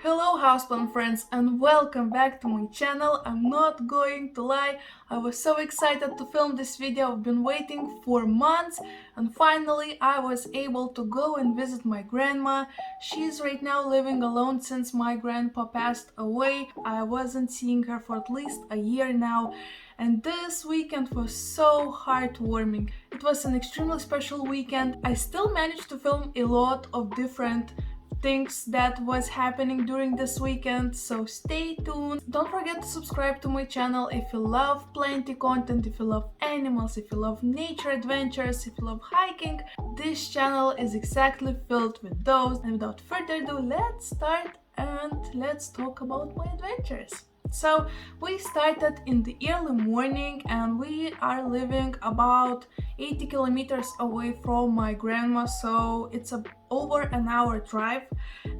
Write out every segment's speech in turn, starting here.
Hello houseplant friends and welcome back to my channel. I'm not going to lie, I was so excited to film this video. I've been waiting for months and finally I was able to go and visit my grandma. She's right now living alone since my grandpa passed away. I wasn't seeing her for at least a year now. And this weekend was so heartwarming. It was an extremely special weekend. I still managed to film a lot of different things that was happening during this weekend, so stay tuned. Don't forget to subscribe to my channel if you love plenty content, if you love animals, if you love nature adventures, if you love hiking. This channel is exactly filled with those. And without further ado, let's start and let's talk about my adventures. So we started in the early morning and we are living about 80 kilometers away from my grandma, so it's over an hour drive.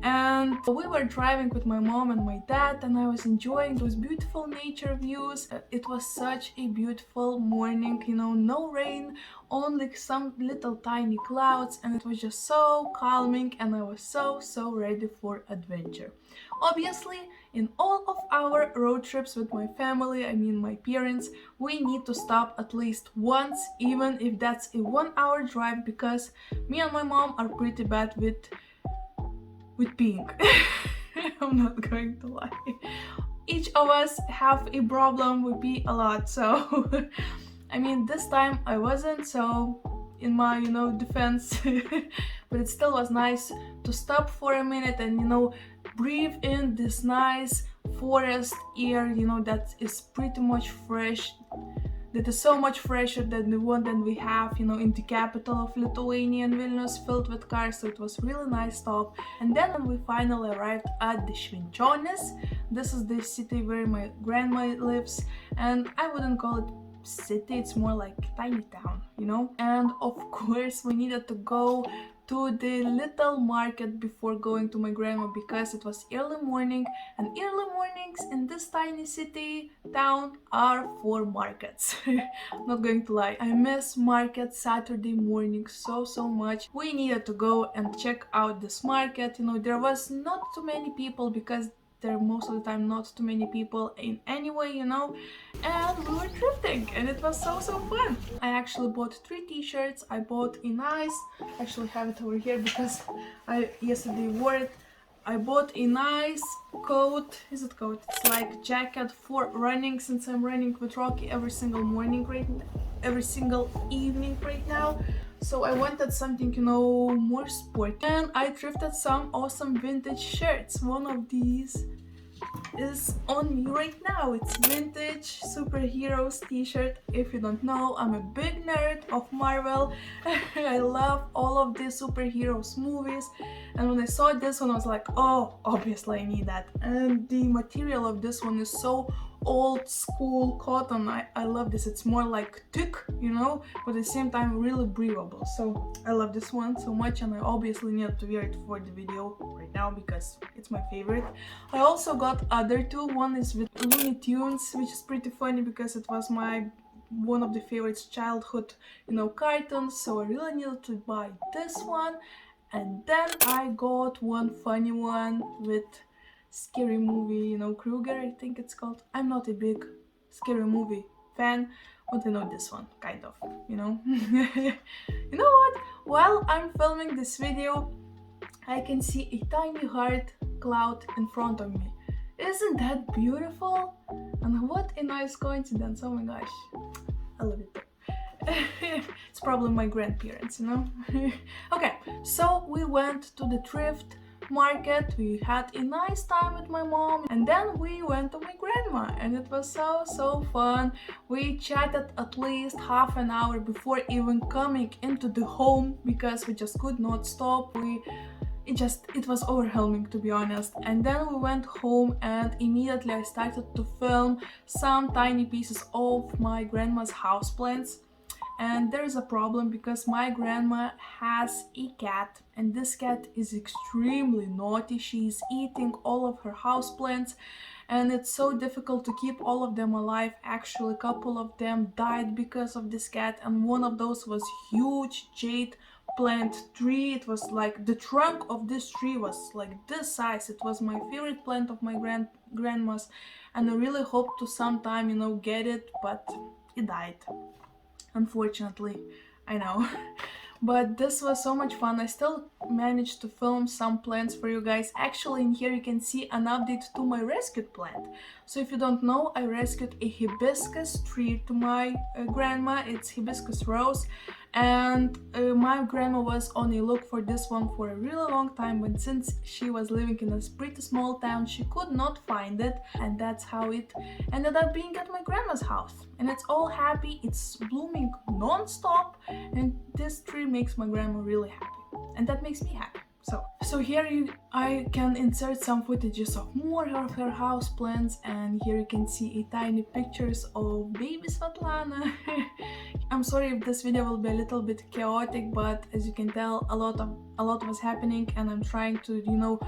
And we were driving with my mom and my dad and I was enjoying those beautiful nature views. It was such a beautiful morning, you know, no rain, only some little tiny clouds, and it was just so calming and I was so ready for adventure. Obviously, in all of our road trips with my family, I mean my parents, we need to stop at least once, even if that's a 1 hour drive, because me and my mom are pretty bad with peeing. I'm not going to lie. Each of us have a problem, we pee a lot, so I mean this time I wasn't, so in my defense but it still was nice to stop for a minute and breathe in this nice forest air, that is pretty much fresh, that is so much fresher than the one that we have in the capital of Lithuania, in Vilnius, filled with cars. So it was really nice stop. And then we finally arrived at the Švenčionys. This is the city where my grandma lives, and I wouldn't call it city, it's more like tiny town, and of course we needed to go to the little market before going to my grandma, because it was early morning, and early mornings in this tiny city town are for markets. I'm not going to lie, I miss market Saturday morning so much. We needed to go and check out this market. There was not too many people, because there are most of the time not too many people in anyway, and we were thrifting and it was so fun. I actually bought 3 t-shirts. I bought a nice, I actually have it over here because I yesterday wore it. I bought a nice coat. Is it coat? It's like jacket for running, since I'm running with Rocky every single morning every single evening right now. So I wanted something, more sporty. And I thrifted some awesome vintage shirts. One of these is on me right now. It's vintage superheroes t-shirt. If you don't know, I'm a big nerd of Marvel. I love all of these superheroes movies, and when I saw this one I was like, oh, obviously I need that. And the material of this one is so old school cotton. I love this. It's more like thick, but at the same time really breathable. So I love this one so much, and I obviously need to wear it for the video right now because it's my favorite. I also got other 2. One is with Looney Tunes, which is pretty funny because it was one of the favorites childhood cartoons, so I really needed to buy this one. And then I got one funny one with scary movie, Kruger, I think it's called. I'm not a big scary movie fan, but I know this one, kind of, You know what? While I'm filming this video, I can see a tiny heart cloud in front of me. Isn't that beautiful? And what a nice coincidence, oh my gosh. I love it too. It's probably my grandparents, Okay, so we went to the thrift market, we had a nice time with my mom, and then we went to my grandma and it was so fun. We chatted at least half an hour before even coming into the home because we just could not stop. It was overwhelming, to be honest. And then we went home and immediately I started to film some tiny pieces of my grandma's houseplants. And there's a problem because my grandma has a cat, and this cat is extremely naughty. She's eating all of her houseplants and it's so difficult to keep all of them alive. Actually, a couple of them died because of this cat, and one of those was huge jade plant tree. It was like the trunk of this tree was like this size. It was my favorite plant of my grandma's, and I really hope to sometime, you know, get it, but it died, unfortunately. I know. But this was so much fun. I still managed to film some plants for you guys. Actually, in here you can see an update to my rescued plant. So if you don't know, I rescued a hibiscus tree to my grandma. It's hibiscus rose, and my grandma was on a look for this one for a really long time, but since she was living in a pretty small town, she could not find it, and that's how it ended up being at my grandma's house. And it's all happy, it's blooming non-stop, and this tree makes my grandma really happy, and that makes me happy. So here I can insert some footages of more of her house plants, and here you can see a tiny pictures of baby Svetlana. I'm sorry if this video will be a little bit chaotic, but as you can tell, a lot was happening, and I'm trying to, you know,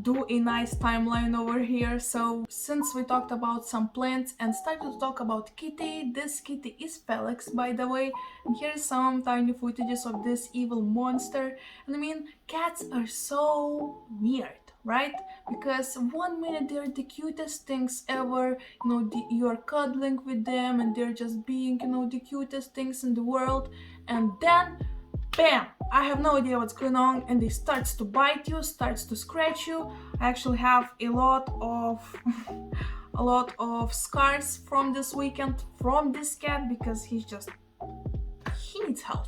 do a nice timeline over here. So since we talked about some plants and started to talk about kitty, this kitty is Felix, by the way, and here's some tiny footages of this evil monster. And I mean, cats are so weird, right? Because one minute they're the cutest things ever, you know, you're cuddling with them and they're just being, you know, the cutest things in the world, and then bam! I have no idea what's going on, and they starts to bite you, starts to scratch you. I actually have a lot of scars from this weekend from this cat, because he needs help.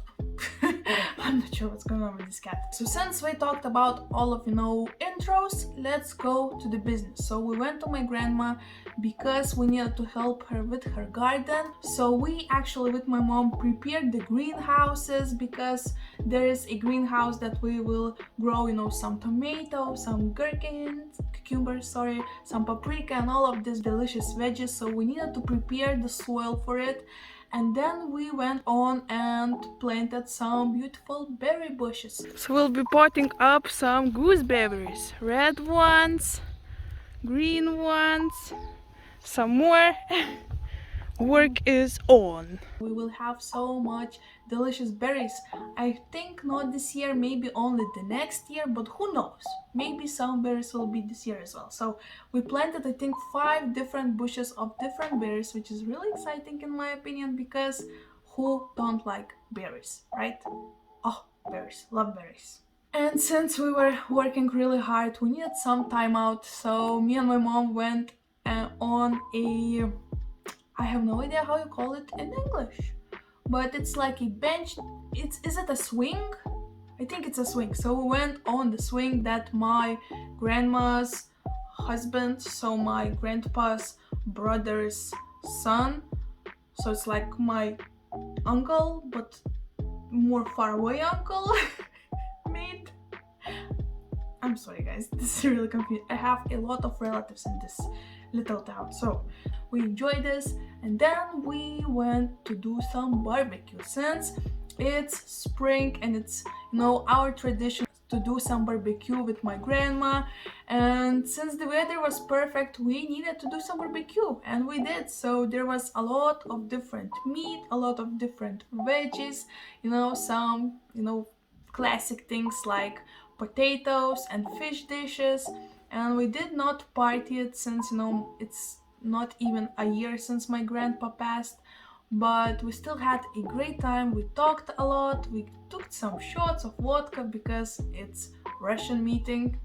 I'm not sure what's going on with this cat. So since we talked about all of, you know, intros, let's go to the business. So we went to my grandma because we needed to help her with her garden. So we actually, with my mom, prepared the greenhouses, because there is a greenhouse that we will grow, you know, some tomatoes, some cucumbers, sorry, some paprika, and all of these delicious veggies. So we needed to prepare the soil for it. And then we went on and planted some beautiful berry bushes. So we'll be potting up some gooseberries. Red ones, green ones, some more. Work is on. We will have so much delicious berries. I think not this year, maybe only the next year, but who knows? Maybe some berries will be this year as well. So we planted, I think, 5 different bushes of different berries, which is really exciting in my opinion, because who don't like berries, right? Oh, berries, love berries. And since we were working really hard, we needed some time out, so me and my mom went on a, I have no idea how you call it in English, but it's like a bench. Is it a swing? I think it's a swing. So we went on the swing that my grandma's husband, so my grandpa's brother's son, so it's like my uncle, but more far away uncle, made. I'm sorry guys, this is really confusing. I have a lot of relatives in this little town, so we enjoyed this, and then we went to do some barbecue, since it's spring and it's, you know, our tradition to do some barbecue with my grandma. And since the weather was perfect, we needed to do some barbecue, and we did. So there was a lot of different meat, a lot of different veggies, you know, some, you know, classic things like potatoes and fish dishes. And we did not party it, since, you know, it's not even a year since my grandpa passed, but we still had a great time. We talked a lot, we took some shots of vodka because it's Russian meeting.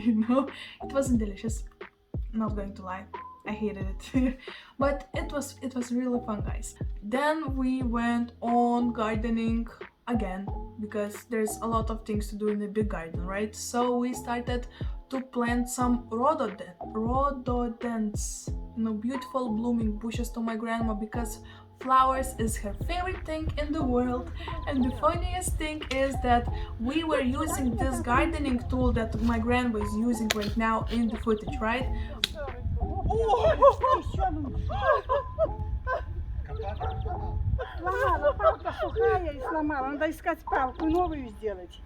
You know, it wasn't delicious, not going to lie, I hated it. But it was really fun, guys. Then we went on gardening again, because there's a lot of things to do in a big garden, right? So we started to plant some rhododendrons, you know, beautiful blooming bushes to my grandma, because flowers is her favorite thing in the world. And the funniest thing is that we were using this gardening tool that my grandma is using right now in the footage, right? Сломала, палка сухая и сломала. Надо искать палку, новую сделать.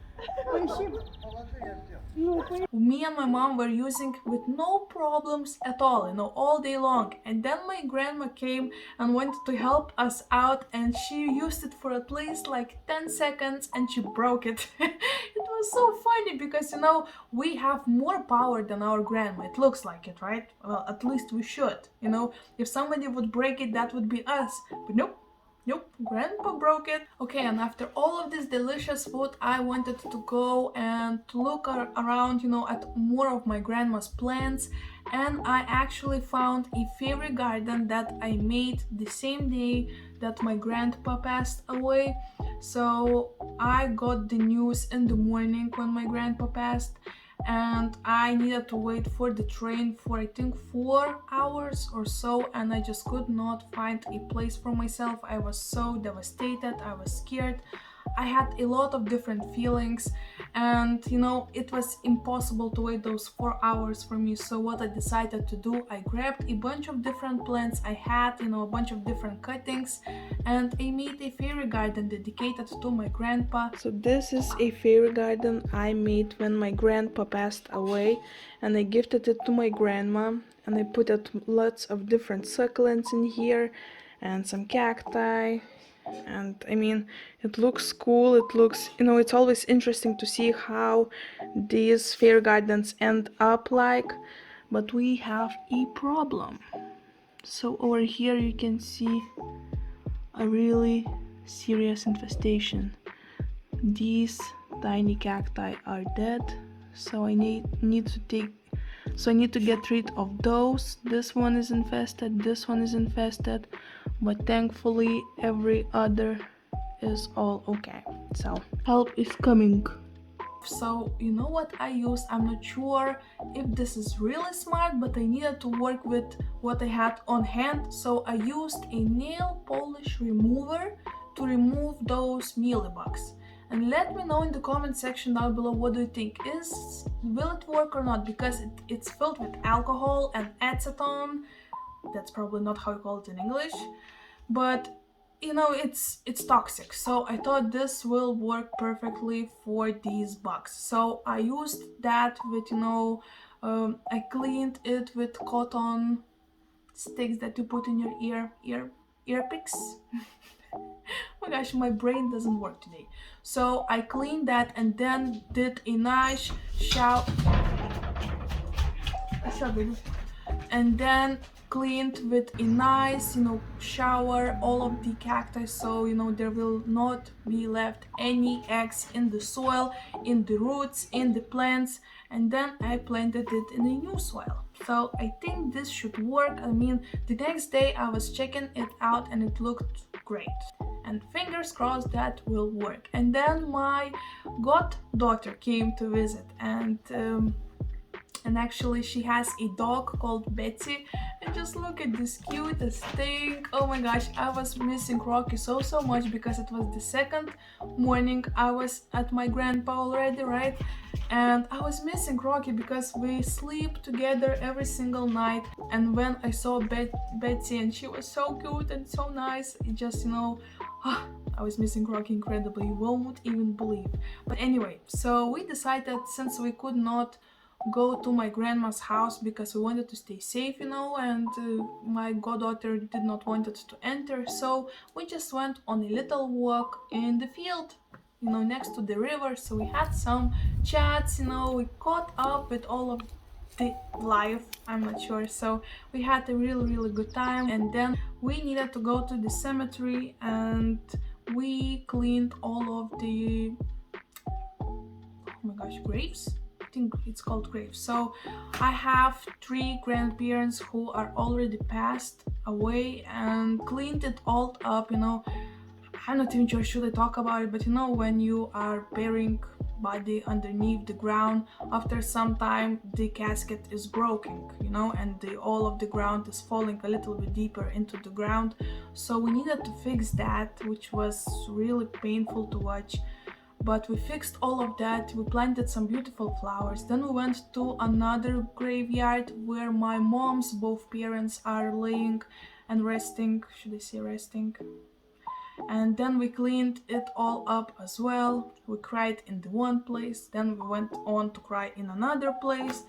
Me and my mom were using with no problems at all, you know, all day long. And then my grandma came and wanted to help us out, and she used it for at least like 10 seconds and she broke it. It was so funny because, you know, we have more power than our grandma. It looks like it, right? Well, at least we should. You know, if somebody would break it, that would be us. But nope. Nope, grandpa broke it. Okay, and after all of this delicious food, I wanted to go and to look around, you know, at more of my grandma's plants. And I actually found a fairy garden that I made the same day that my grandpa passed away. So I got the news in the morning when my grandpa passed, and I needed to wait for the train for I think 4 hours or so, and I just could not find a place for myself. I was so devastated, I was scared, I had a lot of different feelings, and you know, it was impossible to wait those 4 hours for me. So what I decided to do, I grabbed a bunch of different plants I had, you know, a bunch of different cuttings, and I made a fairy garden dedicated to my grandpa. So this is a fairy garden I made when my grandpa passed away, and I gifted it to my grandma, and I put lots of different succulents in here and some cacti. And I mean, it looks cool, it looks, you know, it's always interesting to see how these fairy gardens end up like, but we have a problem. So over here you can see a really serious infestation. These tiny cacti are dead, so I need to get rid of those. This one is infested, this one is infested, but thankfully every other is all okay. So help is coming. So you know what I used? I'm not sure if this is really smart, but I needed to work with what I had on hand. So I used a nail polish remover to remove those mealybugs. And let me know in the comment section down below, what do you think? Will it work or not? Because it's filled with alcohol and acetone. That's probably not how you call it in English, but you know, it's toxic. So I thought this will work perfectly for these bugs. So I used that with, you know, I cleaned it with cotton sticks that you put in your ear picks. Oh my gosh, my brain doesn't work today. So I cleaned that and then did a nice shower, and then cleaned with a nice, you know, shower all of the cacti, so you know there will not be left any eggs in the soil, in the roots, in the plants. And then I planted it in a new soil. So I think this should work. I mean, the next day I was checking it out and it looked great, and fingers crossed that will work. And then my goddaughter came to visit, and actually she has a dog called Betsy, and just look at this cutest thing. Oh my gosh, I was missing Rocky so much, because it was the second morning I was at my grandpa already, right? And I was missing Rocky because we sleep together every single night. And when I saw Betsy, and she was so cute and so nice, it just, you know, I was missing Rocky incredibly, you won't even believe. But anyway, so we decided, since we could not go to my grandma's house because we wanted to stay safe, you know, and my goddaughter did not want it to enter, so we just went on a little walk in the field, you know, next to the river. So we had some chats, you know, we caught up with all of the life, I'm not sure. So we had a really good time, and then we needed to go to the cemetery and we cleaned all of the, oh my gosh, graves? I think it's called graves. So I have 3 grandparents who are already passed away, and cleaned it all up, you know. I'm not even sure should I talk about it, but you know, when you are burying body underneath the ground, after some time the casket is broken, you know, and all of the ground is falling a little bit deeper into the ground. So we needed to fix that, which was really painful to watch. But we fixed all of that, we planted some beautiful flowers. Then we went to another graveyard where my mom's both parents are laying and resting. Should I say resting? and then we cleaned it all up as well. We cried in the one place, then we went on to cry in another place.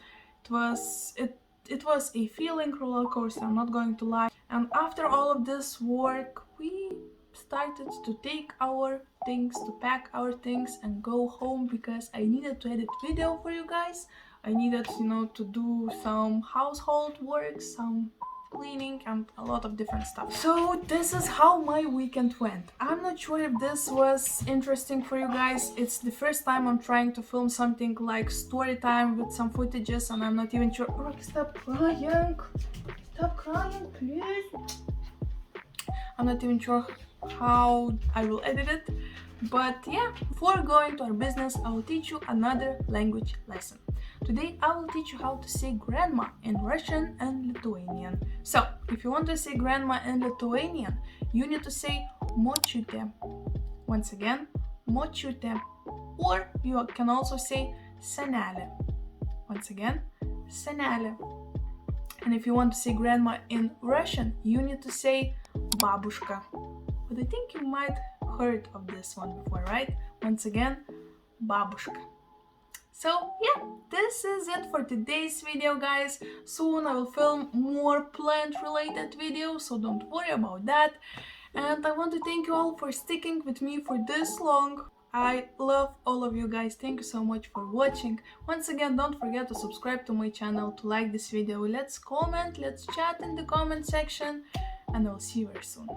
It was a feeling roller coaster, I'm not going to lie. And after all of this work, we started to take our things, to pack our things and go home, because I needed to edit video for you guys. I needed, to do some household work, some cleaning and a lot of different stuff. So this is how my weekend went. I'm not sure if this was interesting for you guys. It's the first time I'm trying to film something like story time with some footages, and I'm not even sure. Oh, stop crying! Stop crying, please! I'm not even sure how I will edit it, but yeah, before going to our business, I will teach you another language lesson. Today I will teach you how to say grandma in Russian and Lithuanian. So, if you want to say grandma in Lithuanian, you need to say močiutė. Once again, močiutė. Or you can also say senelė. Once again, senelė. And if you want to say grandma in Russian, you need to say babushka. But I think you might heard of this one before, right? Once again, babushka. So yeah, this is it for today's video, guys. Soon I will film more plant related videos, so don't worry about that. And I want to thank you all for sticking with me for this long. I love all of you guys. Thank you so much for watching. Once again, don't forget to subscribe to my channel, to like this video. Let's comment, let's chat in the comment section, and I'll see you very soon.